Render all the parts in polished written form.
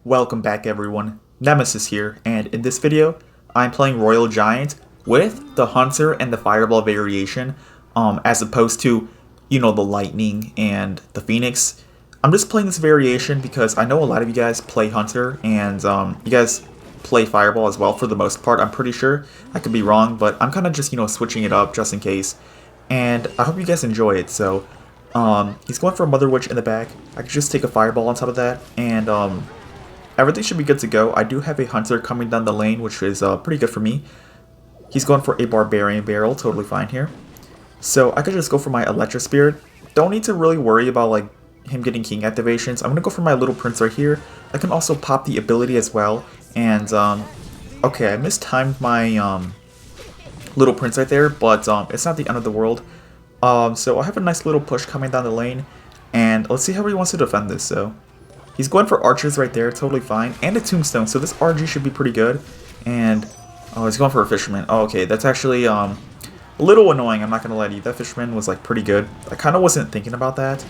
Welcome back everyone, Nemesis here, and in this video, I'm playing Royal Giant with the Hunter and the Fireball variation, as opposed to, the Lightning and the Phoenix. I'm just playing this variation because I know a lot of you guys play Hunter, and you guys play Fireball as well for the most part, I'm pretty sure. I could be wrong, but I'm kind of just, switching it up just in case. And I hope you guys enjoy it, so, he's going for a Mother Witch in the back. I could just take a Fireball on top of that, and, everything should be good to go. I do have a Hunter coming down the lane, which is pretty good for me. He's going for a Barbarian Barrel, totally fine here. So I could just go for my Electro Spirit. Don't need to really worry about like him getting King activations. I'm going to go for my Little Prince right here. I can also pop the ability as well. And, okay, I mistimed my Little Prince right there, but it's not the end of the world. So I have a nice little push coming down the lane. And let's see how he wants to defend this, so... He's going for archers right there, totally fine, and a tombstone, so this RG should be pretty good. And, oh, he's going for a fisherman. Oh, okay, that's actually a little annoying, I'm not gonna lie to you. That fisherman was like pretty good. I kind of wasn't thinking about that.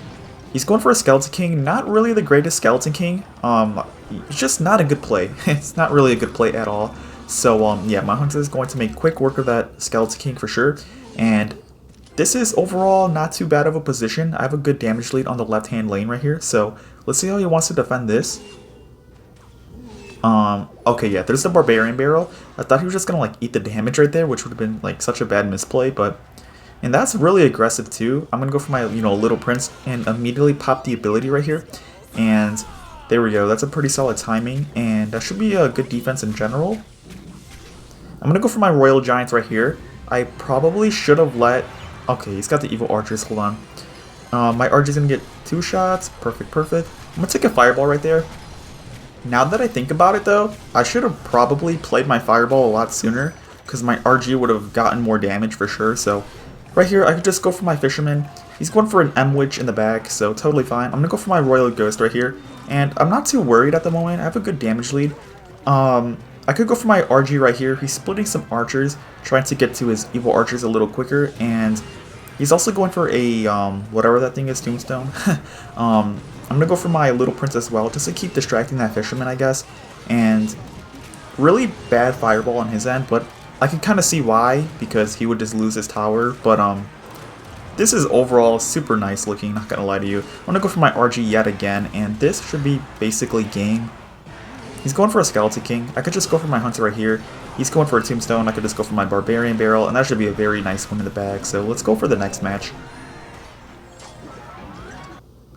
He's going for a Skeleton King, not really the greatest Skeleton King. It's just not a good play. It's not really a good play at all. So, yeah, my Hunter is going to make quick work of that Skeleton King for sure. And this is overall not too bad of a position. I have a good damage lead on the left-hand lane right here, so let's see how he wants to defend this. Okay, yeah, there's the Barbarian Barrel. I thought he was just gonna like eat the damage right there, which would have been like such a bad misplay, but... And that's really aggressive too. I'm gonna go for my, Little Prince and immediately pop the ability right here. And there we go, that's a pretty solid timing, and that should be a good defense in general. I'm gonna go for my Royal Giants right here. I probably should have let... Okay, he's got the evil archers, hold on. My archer's gonna get 2 shots, perfect. I'm gonna take a fireball right there. Now that I think about it though, I should have probably played my fireball a lot sooner, because my RG would have gotten more damage for sure, so... Right here, I could just go for my fisherman. He's going for an M-Witch in the back, so totally fine. I'm gonna go for my Royal Ghost right here, and I'm not too worried at the moment. I have a good damage lead. I could go for my RG right here. He's splitting some archers, trying to get to his evil archers a little quicker, and he's also going for a, whatever that thing is, tombstone. I'm gonna go for my Little Prince as well, just to keep distracting that fisherman, I guess. And really bad fireball on his end, but I can kind of see why, because he would just lose his tower, but, this is overall super nice looking, not gonna lie to you. I'm gonna go for my RG yet again, and this should be basically game. He's going for a Skeleton King. I could just go for my Hunter right here. He's going for a Tombstone. I could just go for my Barbarian Barrel, and that should be a very nice one in the bag. So let's go for the next match.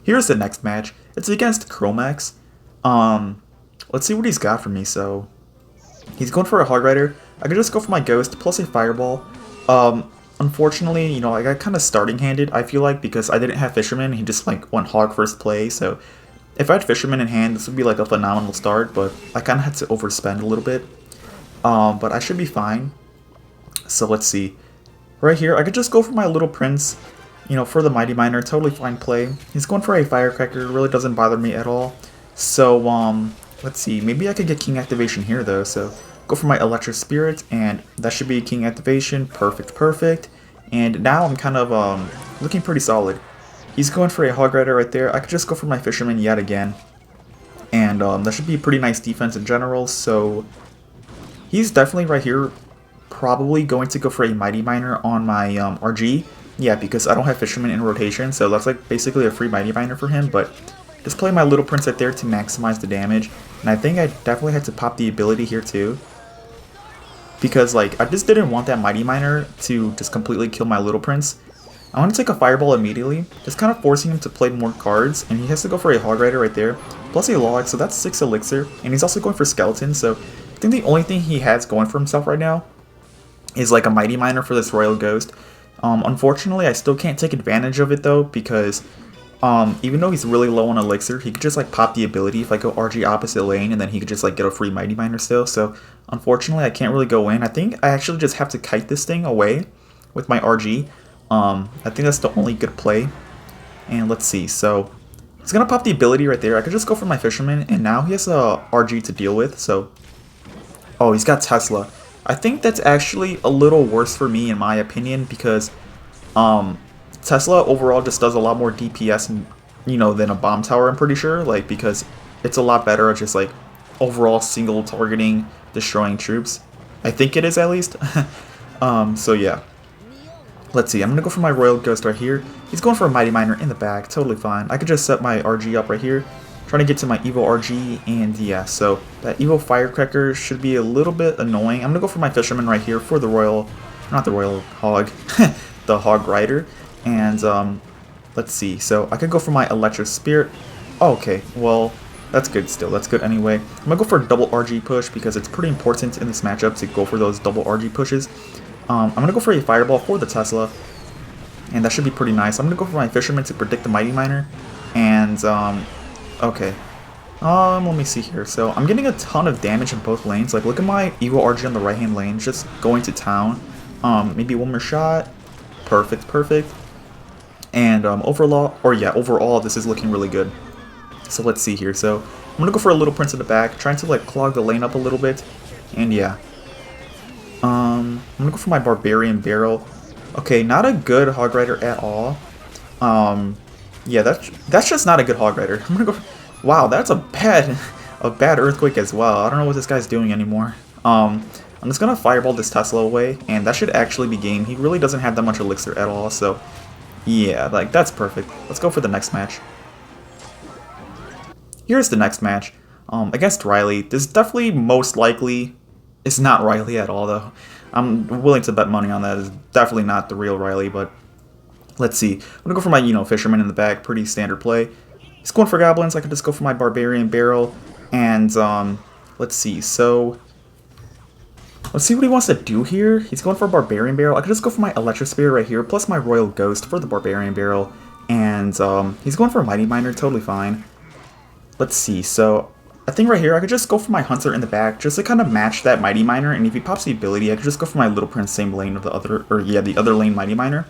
Here's the next match. It's against Chromax. Let's see what he's got for me. So he's going for a Hog Rider. I could just go for my Ghost plus a Fireball. Unfortunately, I got kind of starting handed, I feel like, because I didn't have Fisherman. He just like went Hog first play, so... If I had Fisherman in hand, this would be like a phenomenal start, but I kind of had to overspend a little bit. But I should be fine. So let's see. Right here, I could just go for my Little Prince, for the Mighty Miner. Totally fine play. He's going for a Firecracker. It really doesn't bother me at all. So, let's see. Maybe I could get King activation here, though. So, go for my Electro Spirit, and that should be King activation. Perfect. And now I'm kind of, looking pretty solid. He's going for a Hog Rider right there. I could just go for my Fisherman yet again. And that should be a pretty nice defense in general. So he's definitely right here probably going to go for a Mighty Miner on my RG. Yeah, because I don't have Fisherman in rotation. So that's like basically a free Mighty Miner for him. But just play my Little Prince right there to maximize the damage. And I think I definitely had to pop the ability here too. Because like I just didn't want that Mighty Miner to just completely kill my Little Prince. I want to take a Fireball immediately, just kind of forcing him to play more cards, and he has to go for a Hog Rider right there, plus a Log, so that's 6 Elixir, and he's also going for Skeleton, so I think the only thing he has going for himself right now is like a Mighty Miner for this Royal Ghost. Unfortunately, I still can't take advantage of it though, because even though he's really low on Elixir, he could just like pop the ability if I go RG opposite lane, and then he could just like get a free Mighty Miner still, so unfortunately I can't really go in. I think I actually just have to kite this thing away with my RG. I think that's the only good play. And let's see, so he's gonna pop the ability right there. I could just go for my Fisherman, and now he has a RG to deal with, so... Oh, he's got Tesla. I think that's actually a little worse for me in my opinion, because Tesla overall just does a lot more DPS, than a bomb tower, I'm pretty sure, like, because it's a lot better at just like overall single targeting, destroying troops. I think it is at least. So yeah. Let's see, I'm going to go for my Royal Ghost right here. He's going for a Mighty Miner in the back, totally fine. I could just set my RG up right here, trying to get to my Evo RG, and yeah, so that Evo Firecracker should be a little bit annoying. I'm going to go for my Fisherman right here for the Royal, not the Royal Hog, the Hog Rider, and let's see, so I could go for my Electro Spirit. Oh, okay, well, that's good still, that's good anyway. I'm going to go for a double RG push because it's pretty important in this matchup to go for those double RG pushes. I'm going to go for a Fireball for the Tesla, and that should be pretty nice. I'm going to go for my Fisherman to predict the Mighty Miner, and, okay. Let me see here. So, I'm getting a ton of damage in both lanes. Like, look at my Eagle RG on the right-hand lane, just going to town. Maybe one more shot. Perfect, perfect. And, overall, this is looking really good. So, let's see here. So, I'm going to go for a Little Prince in the back, trying to, like, clog the lane up a little bit, and yeah. I'm gonna go for my Barbarian Barrel. Okay, not a good Hog Rider at all. Yeah, that's just not a good Hog Rider. I'm gonna go. Wow, that's a bad Earthquake as well. I don't know what this guy's doing anymore. I'm just gonna Fireball this Tesla away, and that should actually be game. He really doesn't have that much elixir at all, so yeah, like that's perfect. Let's go for the next match. Here's the next match. Against Riley. This is definitely most likely. It's not Riley at all, though. I'm willing to bet money on that. It's definitely not the real Riley, but let's see. I'm going to go for my, Fisherman in the back. Pretty standard play. He's going for Goblins. I could just go for my Barbarian Barrel. And, let's see. So, let's see what he wants to do here. He's going for a Barbarian Barrel. I could just go for my Electro Spear right here, plus my Royal Ghost for the Barbarian Barrel. And, he's going for a Mighty Miner. Totally fine. Let's see. So, I think right here, I could just go for my Hunter in the back, just to kind of match that Mighty Miner, and if he pops the ability, I could just go for my Little Prince, same lane of the other lane Mighty Miner.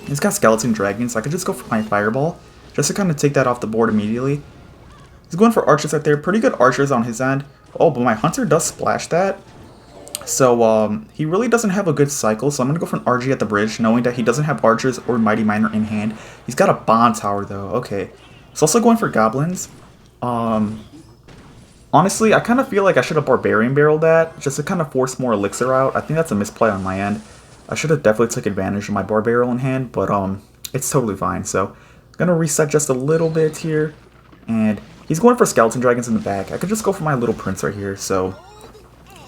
He's got Skeleton Dragons, so I could just go for my Fireball, just to kind of take that off the board immediately. He's going for Archers right there, pretty good Archers on his end. Oh, but my Hunter does splash that, so he really doesn't have a good cycle, so I'm going to go for an RG at the bridge, knowing that he doesn't have Archers or Mighty Miner in hand. He's got a Bomb Tower, though, okay. He's also going for Goblins. Honestly, I kind of feel like I should have Barbarian Barreled that, just to kind of force more Elixir out. I think that's a misplay on my end. I should have definitely took advantage of my Bar Barrel in hand, but it's totally fine. So, I'm going to reset just a little bit here, and he's going for Skeleton Dragons in the back. I could just go for my Little Prince right here, so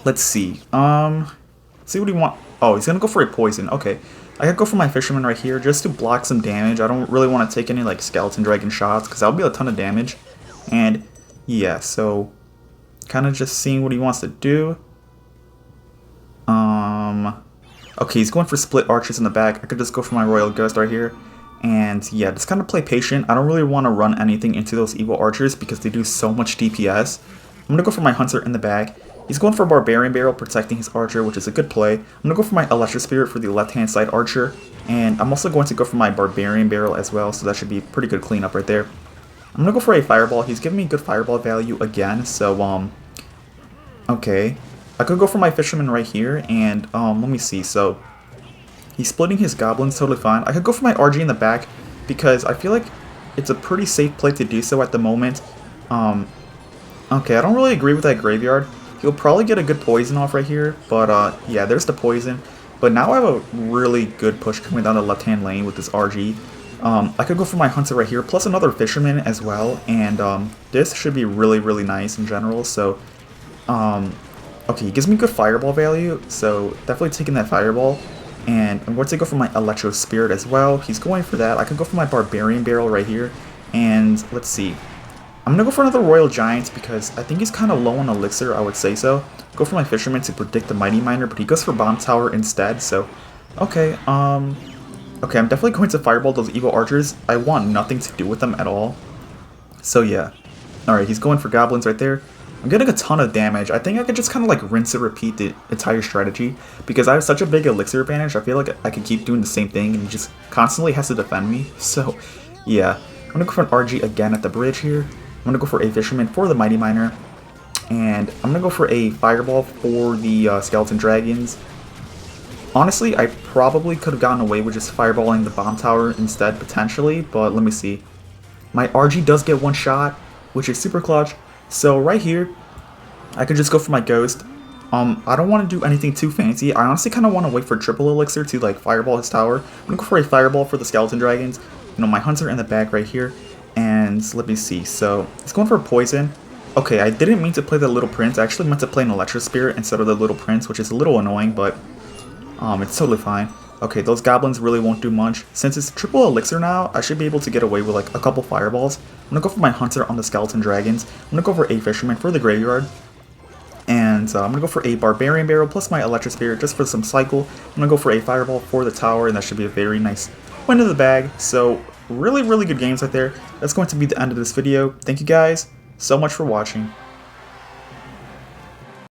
let's see. See what he wants. Oh, he's going to go for a Poison. Okay, I could go for my Fisherman right here just to block some damage. I don't really want to take any like Skeleton Dragon shots, because that would be a ton of damage. And yeah, so kind of just seeing what he wants to do. Okay, he's going for split archers in the back. I could just go for my Royal Ghost right here. And yeah, just kind of play patient. I don't really want to run anything into those evil archers because they do so much DPS. I'm going to go for my Hunter in the back. He's going for a Barbarian Barrel, protecting his archer, which is a good play. I'm going to go for my Electro Spirit for the left-hand side archer. And I'm also going to go for my Barbarian Barrel as well, so that should be a pretty good cleanup right there. I'm going to go for a Fireball. He's giving me good Fireball value again, so, okay. I could go for my Fisherman right here, and, let me see, so he's splitting his Goblins, totally fine. I could go for my RG in the back, because I feel like it's a pretty safe play to do so at the moment. Okay, I don't really agree with that Graveyard. He'll probably get a good Poison off right here, but, yeah, there's the Poison. But now I have a really good push coming down the left-hand lane with this RG. I could go for my Hunter right here, plus another Fisherman as well, and, this should be really, really nice in general, so, okay, he gives me good Fireball value, so definitely taking that Fireball. And I'm going to go for my Electro Spirit as well. He's going for that. I could go for my Barbarian Barrel right here. And let's see. I'm going to go for another Royal Giant because I think he's kind of low on Elixir, I would say so. Go for my Fisherman to predict the Mighty Miner, but he goes for Bomb Tower instead, so okay, okay, I'm definitely going to Fireball those Evil Archers. I want nothing to do with them at all. So yeah. Alright, he's going for Goblins right there. I'm getting a ton of damage. I think I could just kind of like rinse and repeat the entire strategy because I have such a big elixir advantage. I feel like I can keep doing the same thing and he just constantly has to defend me. So yeah, I'm going to go for an RG again at the bridge here. I'm going to go for a Fisherman for the Mighty Miner. And I'm going to go for a Fireball for the Skeleton Dragons. Honestly, I probably could have gotten away with just fireballing the Bomb Tower instead potentially, but let me see. My RG does get one shot, which is super clutch. So right here, I could just go for my Ghost. I don't want to do anything too fancy. I honestly kind of want to wait for triple elixir to like fireball his tower. I'm gonna go for a fireball for the skeleton dragons. You know, my hunts are in the back right here. And let me see. So it's going for poison. Okay, I didn't mean to play the little prince. I actually meant to play an electro spirit instead of the little prince, which is a little annoying, but it's totally fine. Okay, those goblins really won't do much. Since it's triple elixir now, I should be able to get away with like a couple fireballs. I'm gonna go for my hunter on the skeleton dragons. I'm gonna go for a fisherman for the graveyard. And I'm going to go for a Barbarian Barrel plus my Electric Spirit just for some cycle. I'm going to go for a Fireball for the tower, and that should be a very nice win in the bag. So really, really good games right there. That's going to be the end of this video. Thank you guys so much for watching.